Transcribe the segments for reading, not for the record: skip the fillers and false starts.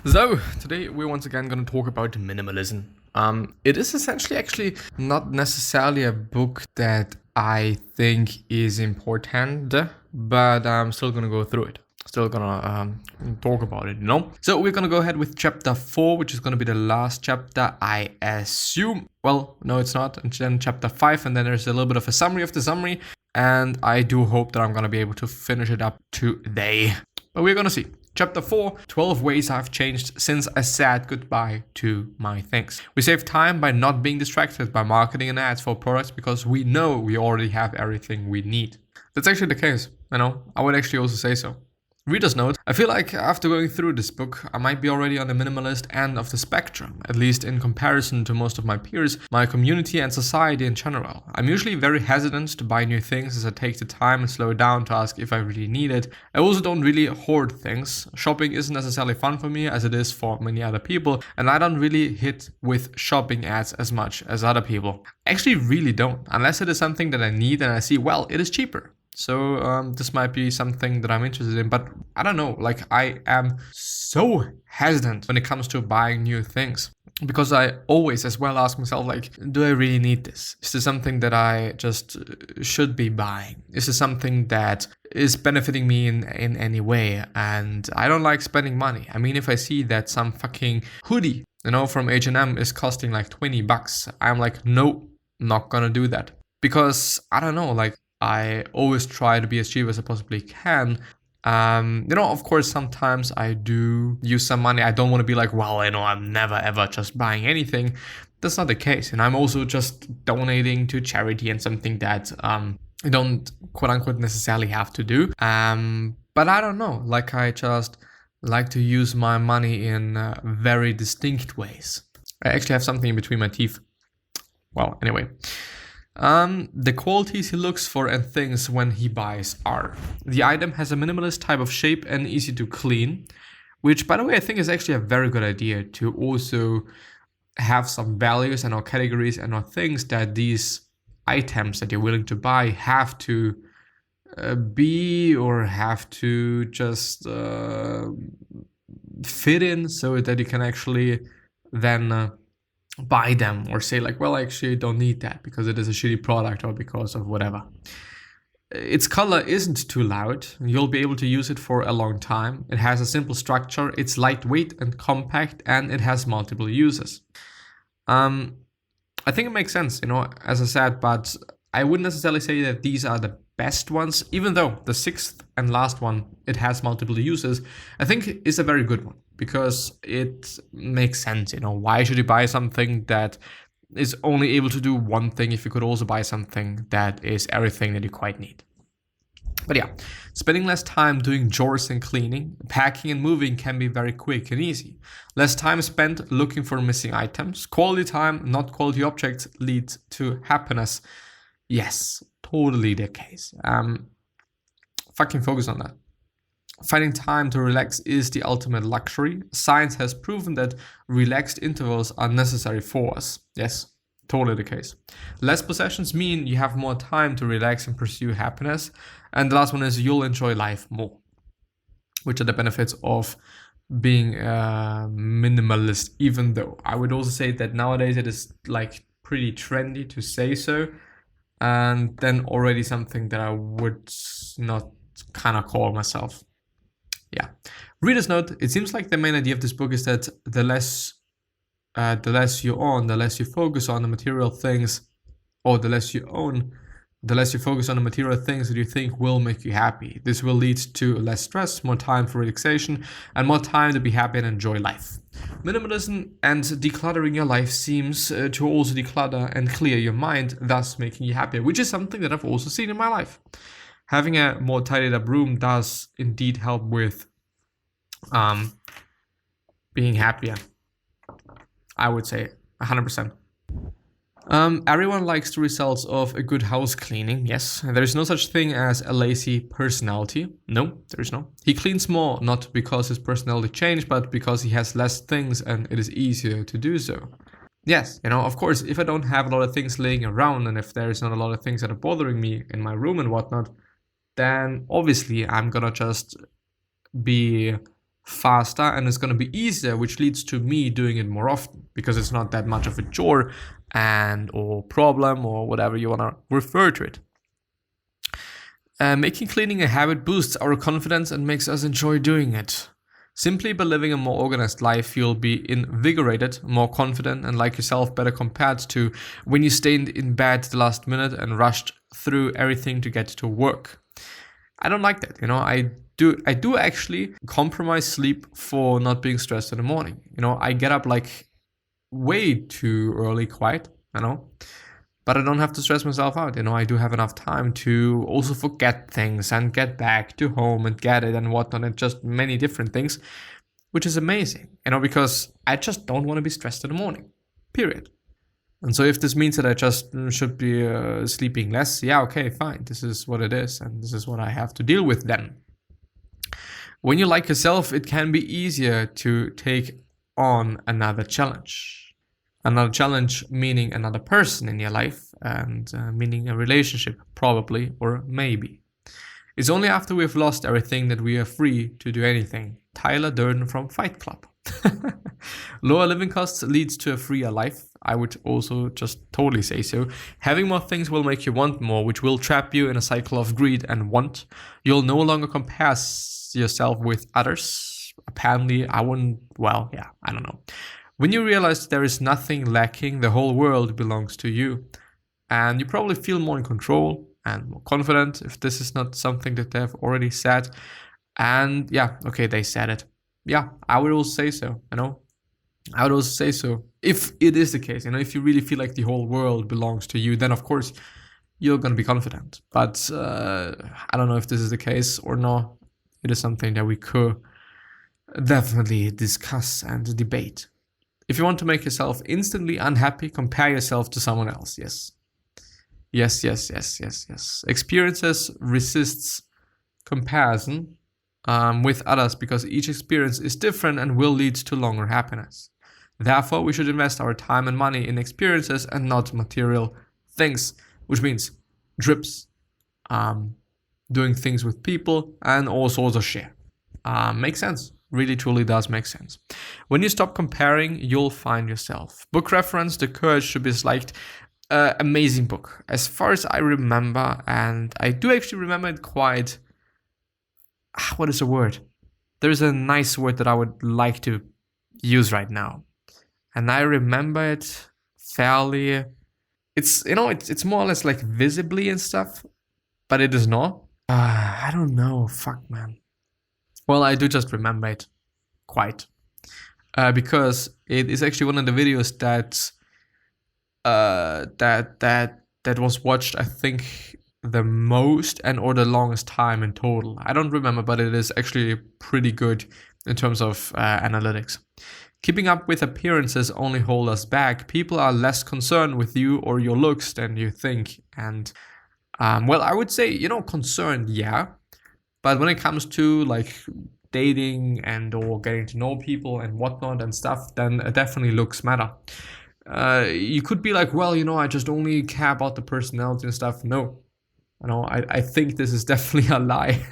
So, today we're once again going to talk about minimalism. It is essentially actually not necessarily a book that I think is important, but I'm still going to go through it. Still gonna talk about it, So we're gonna go ahead with chapter 4, which is gonna be the last chapter, I assume. Well, no, it's not. And then chapter 5, and then there's a little bit of a summary of the summary. And I do hope that I'm gonna be able to finish it up today. But we're gonna see. Chapter 4, 12 ways I've changed since I said goodbye to my things. We save time by not being distracted by marketing and ads for products because we know we already have everything we need. That's actually the case, I would actually also say so. Reader's note, I feel like after going through this book, I might be already on the minimalist end of the spectrum, at least in comparison to most of my peers, my community and society in general. I'm usually very hesitant to buy new things as I take the time and slow down to ask if I really need it. I also don't really hoard things. Shopping isn't necessarily fun for me as it is for many other people, and I don't really hit with shopping ads as much as other people. I actually really don't, unless it is something that I need and I see, well, it is cheaper. So this might be something that I'm interested in, but I don't know, I am so hesitant when it comes to buying new things. Because I always as well ask myself, do I really need this? Is this something that I just should be buying? Is this something that is benefiting me in any way? And I don't like spending money. I mean, if I see that some fucking hoodie, from H&M is costing like $20, I'm like, no, not gonna do that. Because I don't know, I always try to be as cheap as I possibly can. Of course, sometimes I do use some money. I don't want to be like, well, I'm never ever just buying anything. That's not the case. And I'm also just donating to charity and something that I don't quote unquote necessarily have to do. But I don't know, I just like to use my money in very distinct ways. I actually have something in between my teeth. Well, anyway. The qualities he looks for and things when he buys are: the item has a minimalist type of shape and easy to clean, which, by the way, I think is actually a very good idea to also have some values and or categories and or things that these items that you're willing to buy have to be or have to just fit in so that you can actually then buy them or say well, I actually don't need that because it is a shitty product or because of whatever. Its color isn't too loud. You'll be able to use it for a long time. It has a simple structure. It's lightweight and compact, and it has multiple uses. I think it makes sense, as I said, but I wouldn't necessarily say that these are the best ones, even though the sixth and last one, it has multiple uses, I think is a very good one because it makes sense. Why should you buy something that is only able to do one thing if you could also buy something that is everything that you quite need? But yeah, spending less time doing chores and cleaning, packing and moving can be very quick and easy. Less time spent looking for missing items. Quality time, not quality objects, leads to happiness. Yes, totally the case. Fucking focus on that. Finding time to relax is the ultimate luxury. Science has proven that relaxed intervals are necessary for us. Yes, totally the case. Less possessions mean you have more time to relax and pursue happiness. And the last one is you'll enjoy life more, which are the benefits of being a minimalist, even though I would also say that nowadays it is pretty trendy to say so. And then already something that I would not kind of call myself. Yeah. Reader's note, it seems like the main idea of this book is that the less you own, the less you focus on the material things, or the less you own, the less you focus on the material things that you think will make you happy. This will lead to less stress, more time for relaxation, and more time to be happy and enjoy life. Minimalism and decluttering your life seems to also declutter and clear your mind, thus making you happier, which is something that I've also seen in my life. Having a more tidied up room does indeed help with being happier. I would say 100%. Everyone likes the results of a good house cleaning. Yes, there is no such thing as a lazy personality. No, there is no. He cleans more, not because his personality changed, but because he has less things and it is easier to do so. Yes, of course, if I don't have a lot of things laying around and if there's not a lot of things that are bothering me in my room and whatnot, then obviously I'm gonna just be faster and it's going to be easier, which leads to me doing it more often because it's not that much of a chore and or problem or whatever you want to refer to it. Making cleaning a habit boosts our confidence and makes us enjoy doing it. Simply by living a more organized life, you'll be invigorated, more confident, and like yourself better compared to when you stayed in bed the last minute and rushed through everything to get to work. I don't like that, I do actually compromise sleep for not being stressed in the morning. I get up like way too early quite, but I don't have to stress myself out. I do have enough time to also forget things and get back to home and get it and whatnot and just many different things, which is amazing, because I just don't want to be stressed in the morning, period. And so if this means that I just should be sleeping less, yeah, okay, fine. This is what it is and this is what I have to deal with then. When you like yourself, it can be easier to take on another challenge. Another challenge meaning another person in your life and meaning a relationship, probably, or maybe. It's only after we've lost everything that we are free to do anything. Tyler Durden from Fight Club. Lower living costs leads to a freer life. I would also just totally say so. Having more things will make you want more, which will trap you in a cycle of greed and want. You'll no longer compare yourself with others. Apparently, I don't know. When you realize there is nothing lacking, the whole world belongs to you. And you probably feel more in control and more confident if this is not something that they've already said. And yeah, okay, they said it. Yeah, I would also say so, I would also say so. If it is the case, if you really feel like the whole world belongs to you, then of course you're going to be confident. But I don't know if this is the case or not. It is something that we could definitely discuss and debate. If you want to make yourself instantly unhappy, compare yourself to someone else. Yes. Experiences resists comparison with others because each experience is different and will lead to longer happiness. Therefore, we should invest our time and money in experiences and not material things, which means trips, doing things with people, and all sorts of shit. Makes sense. Really, truly does make sense. When you stop comparing, you'll find yourself. Book reference, The Courage to be Disliked. Amazing book. As far as I remember, and I do actually remember it quite... what is the word? There's a nice word that I would like to use right now. And I remember it fairly... It's more or less like visibly and stuff, but it is not. I don't know. Fuck, man. Well, I do just remember it quite because it is actually one of the videos that was watched, I think, the most and or the longest time in total. I don't remember, but it is actually pretty good in terms of analytics. Keeping up with appearances only hold us back. People are less concerned with you or your looks than you think. And I would say, concerned, yeah. But when it comes to like dating and or getting to know people and whatnot and stuff, then definitely looks matter. You could be like, well, I just only care about the personality and stuff. No, I think this is definitely a lie.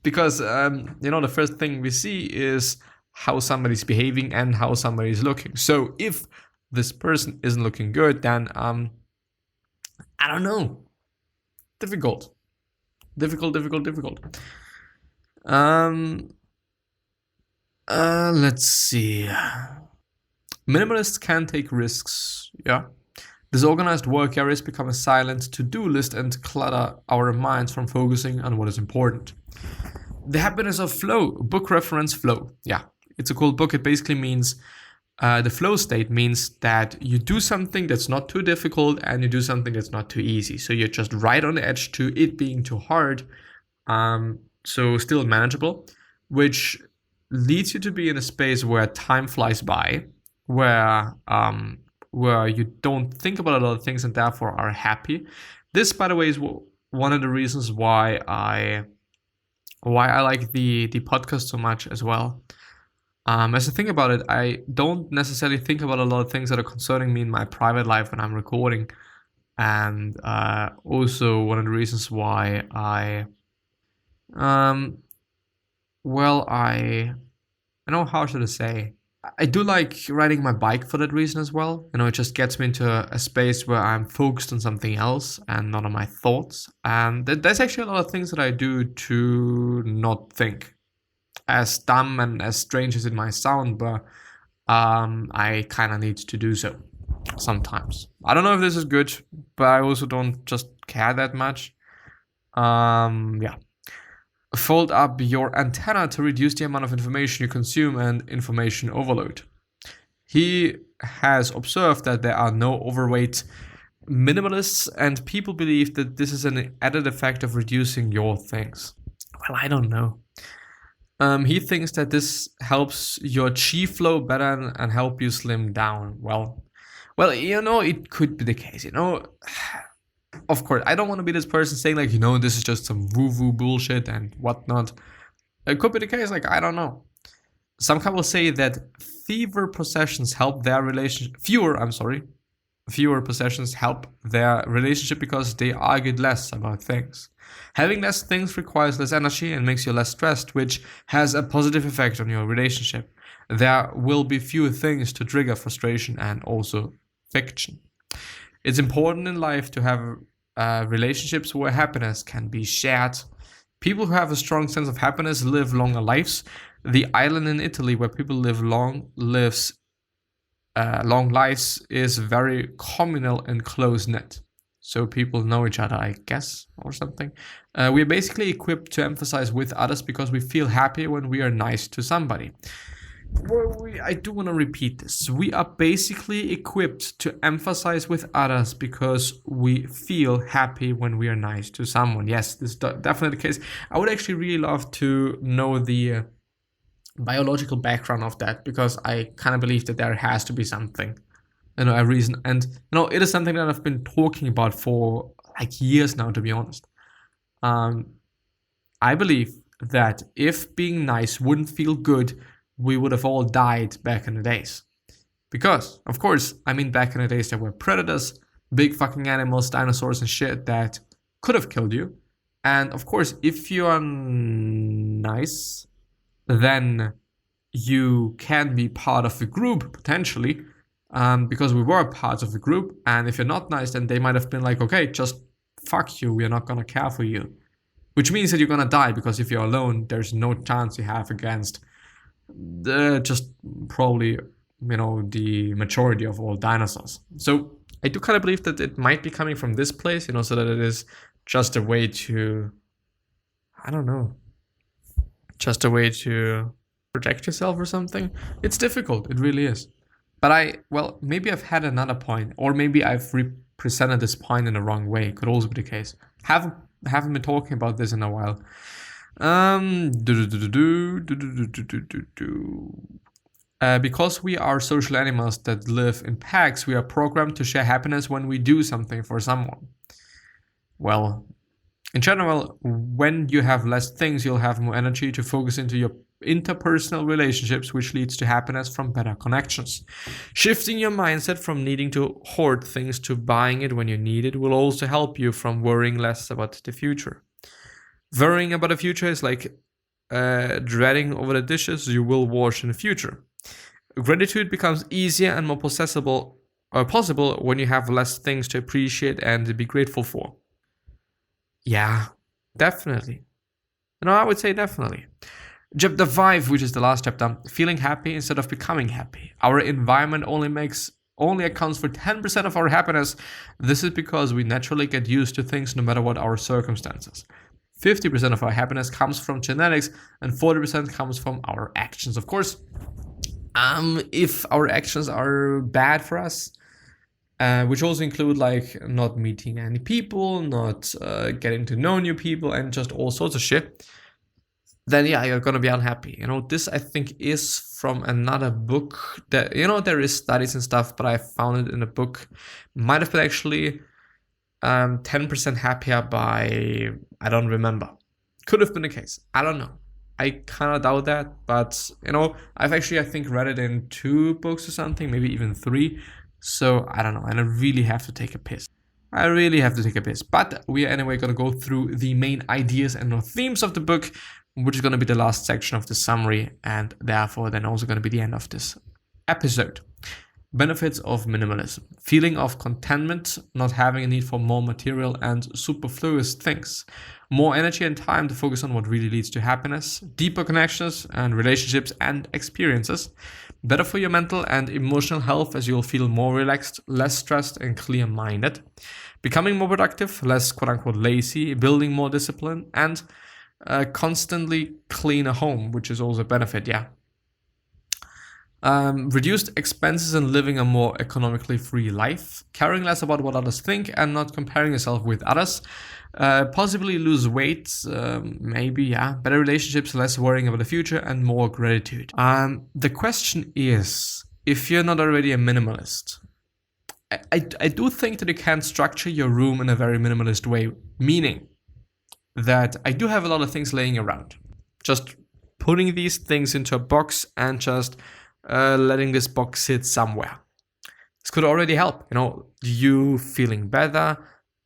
Because, the first thing we see is how somebody's behaving and how somebody's looking. So if this person isn't looking good, then, I don't know. Difficult. Let's see. Minimalists can take risks. Yeah. Disorganized work areas become a silent to-do list and clutter our minds from focusing on what is important. The Happiness of Flow. Book reference, Flow. Yeah. It's a cool book. It basically means the flow state means that you do something that's not too difficult and you do something that's not too easy. So you're just right on the edge to it being too hard. So still manageable, which leads you to be in a space where time flies by, where you don't think about a lot of things and therefore are happy. This, by the way, is one of the reasons why I like the podcast so much as well. As I think about it, I don't necessarily think about a lot of things that are concerning me in my private life when I'm recording. And also one of the reasons why I Well, I know, how should I say? I do like riding my bike for that reason as well. It just gets me into a space where I'm focused on something else and not on my thoughts. And there's actually a lot of things that I do to not think. As dumb and as strange as it might sound, but I kind of need to do so sometimes. I don't know if this is good, but I also don't just care that much. Yeah. Fold up your antenna to reduce the amount of information you consume and information overload. He has observed that there are no overweight minimalists, and people believe that this is an added effect of reducing your things. Well, I don't know. He thinks that this helps your chi flow better and help you slim down. Well, it could be the case. Of course, I don't want to be this person saying like, this is just some woo-woo bullshit and whatnot. It could be the case, like, I don't know. Some couples say that fewer possessions help their relationship. Fewer possessions help their relationship because they argued less about things. Having less things requires less energy and makes you less stressed, which has a positive effect on your relationship. There will be fewer things to trigger frustration and also friction. It's important in life to have relationships where happiness can be shared. People who have a strong sense of happiness live longer lives. The island in Italy where people live long lives is very communal and close-knit. So people know each other, I guess, or something. We are basically equipped to emphasize with others because we feel happy when we are nice to somebody. I do want to repeat this. We are basically equipped to emphasize with others because we feel happy when we are nice to someone. Yes, this is definitely the case. I would actually really love to know the biological background of that, because I kind of believe that there has to be something, a reason. And it is something that I've been talking about for like years now, to be honest. I believe that if being nice wouldn't feel good, we would have all died back in the days. Because, of course, back in the days there were predators, big fucking animals, dinosaurs and shit that could have killed you. And of course, if you are nice, then you can be part of the group, potentially, because we were part of the group. And if you're not nice, then they might have been like, okay, just fuck you, we're not gonna care for you. Which means that you're gonna die, because if you're alone, there's no chance you have against just probably, the majority of all dinosaurs. So I do kind of believe that it might be coming from this place, so that it is just a way to, just a way to protect yourself or something. It's difficult, it really is. But maybe I've had another point, or maybe I've represented this point in the wrong way. It could also be the case. Haven't been talking about this in a while. Because we are social animals that live in packs, we are programmed to share happiness when we do something for someone. Well, in general, when you have less things, you'll have more energy to focus into your interpersonal relationships, which leads to happiness from better connections. Shifting your mindset from needing to hoard things to buying it when you need it will also help you from worrying less about the future. Worrying about the future is like dreading over the dishes you will wash in the future. Gratitude becomes easier and more possible when you have less things to appreciate and be grateful for. Yeah, definitely. I would say definitely. Chapter 5, which is the last chapter, feeling happy instead of becoming happy. Our environment only accounts for 10% of our happiness. This is because we naturally get used to things no matter what our circumstances. 50% of our happiness comes from genetics and 40% comes from our actions. Of course, if our actions are bad for us, which also include like not meeting any people, not getting to know new people, and just all sorts of shit, then yeah, you're gonna be unhappy. This I think is from another book that, there is studies and stuff, but I found it in a book. Might have been actually 10% happier by, I don't remember. Could have been the case. I don't know. I kind of doubt that, but I've actually, I think, read it in 2 books or something, maybe even 3. So I don't know, and I really have to take a piss. But we are anyway going to go through the main ideas and themes of the book. which is going to be the last section of the summary, and therefore then also going to be the end of this episode. Benefits of minimalism. Feeling of contentment, not having a need for more material and superfluous things. More energy and time to focus on what really leads to happiness. Deeper connections and relationships and experiences. Better for your mental and emotional health, as you'll feel more relaxed, less stressed and clear-minded. Becoming more productive, less quote-unquote lazy, building more discipline, and constantly cleaner home, which is also a benefit, yeah. Reduced expenses and living a more economically free life, caring less about what others think and not comparing yourself with others, possibly lose weight, maybe, yeah, better relationships, less worrying about the future, and more gratitude. The question is, if you're not already a minimalist, I do think that you can structure your room in a very minimalist way, meaning that I do have a lot of things laying around. Just putting these things into a box and just letting this box sit somewhere. This could already help, you feeling better.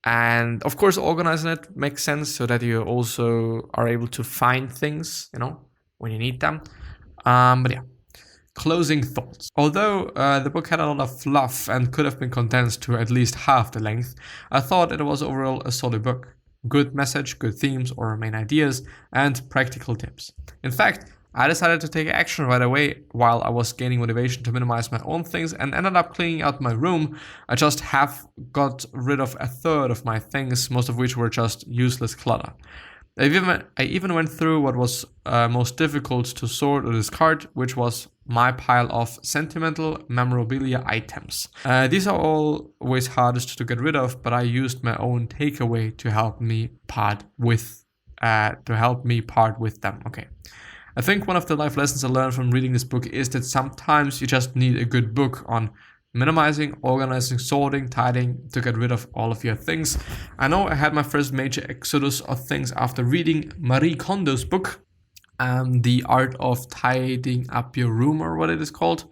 And of course, organizing it makes sense so that you also are able to find things, when you need them. But yeah, closing thoughts. Although the book had a lot of fluff and could have been condensed to at least half the length, I thought it was overall a solid book. Good message, good themes or main ideas, and practical tips. In fact, I decided to take action right away while I was gaining motivation to minimize my own things and ended up cleaning out my room. I just have got rid of a third of my things, most of which were just useless clutter. I even went through what was most difficult to sort or discard, which was my pile of sentimental memorabilia items. These are always hardest to get rid of, but I used my own takeaway to help me part with them. Okay. I think one of the life lessons I learned from reading this book is that sometimes you just need a good book on minimizing, organizing, sorting, tidying to get rid of all of your things. I know I had my first major exodus of things after reading Marie Kondo's book, The Art of Tidying Up Your Room, or what it is called,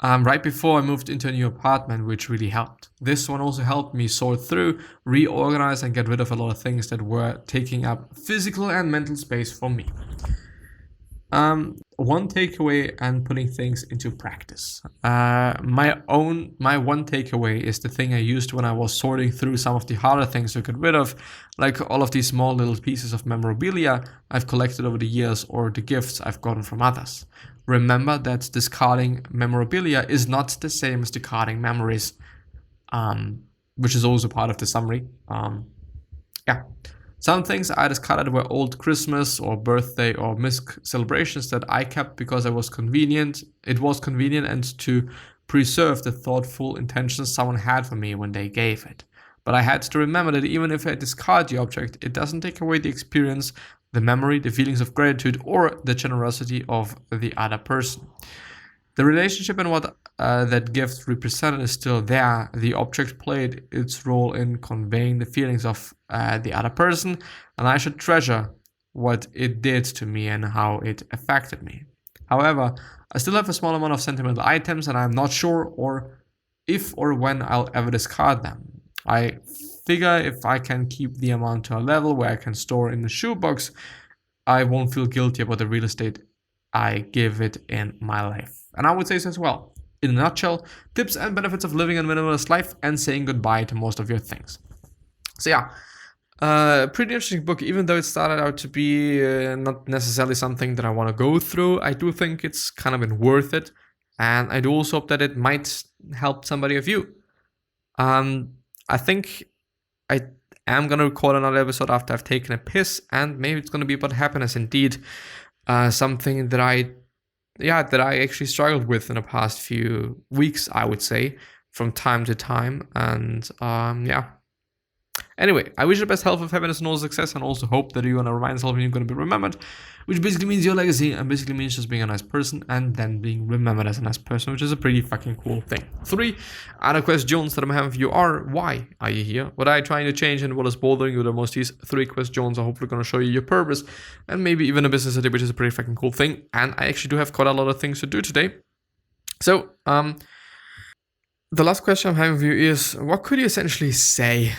right before I moved into a new apartment, which really helped. This one also helped me sort through, reorganize, and get rid of a lot of things that were taking up physical and mental space for me. One takeaway and putting things into practice. My one takeaway is the thing I used when I was sorting through some of the harder things to get rid of, like all of these small little pieces of memorabilia I've collected over the years or the gifts I've gotten from others. Remember that discarding memorabilia is not the same as discarding memories, which is also part of the summary. Yeah. Some things I discarded were old Christmas or birthday or missed celebrations that I kept because it was convenient and to preserve the thoughtful intentions someone had for me when they gave it. But I had to remember that even if I discard the object, it doesn't take away the experience, the memory, the feelings of gratitude, or the generosity of the other person. The relationship and what that gift represented is still there. The object played its role in conveying the feelings of the other person, and I should treasure what it did to me and how it affected me. However, I still have a small amount of sentimental items, and I'm not sure if or when I'll ever discard them. I figure if I can keep the amount to a level where I can store in the shoebox, I won't feel guilty about the real estate I give it in my life. And I would say so as well. In a nutshell, tips and benefits of living a minimalist life and saying goodbye to most of your things. So yeah, pretty interesting book, even though it started out to be not necessarily something that I want to go through. I do think it's kind of been worth it. And I do also hope that it might help somebody of you. I think I am going to record another episode after I've taken a piss, and maybe it's going to be about happiness indeed. Something that I actually struggled with in the past few weeks, I would say, from time to time. And yeah. Anyway, I wish you the best health, of happiness, and all success, and also hope that you're going to remind yourself you're going to be remembered, which basically means your legacy, and basically means just being a nice person, and then being remembered as a nice person, which is a pretty fucking cool thing. 3 other questions that I'm having for you are: why are you here? What are you trying to change, and what is bothering you the most? These 3 questions are hopefully going to show you your purpose, and maybe even a business idea, which is a pretty fucking cool thing. And I actually do have quite a lot of things to do today. So, the last question I'm having for you is: what could you essentially say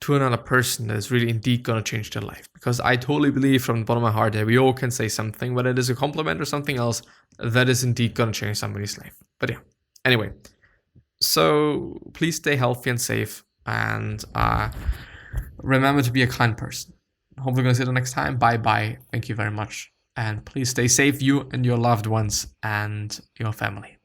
to another person that is really indeed going to change their life. Because I totally believe from the bottom of my heart that we all can say something, whether it is a compliment or something else, that is indeed going to change somebody's life. But yeah, anyway, so please stay healthy and safe, and remember to be a kind person. Hopefully we're going to see you next time. Bye. Thank you very much. And please stay safe, you and your loved ones and your family.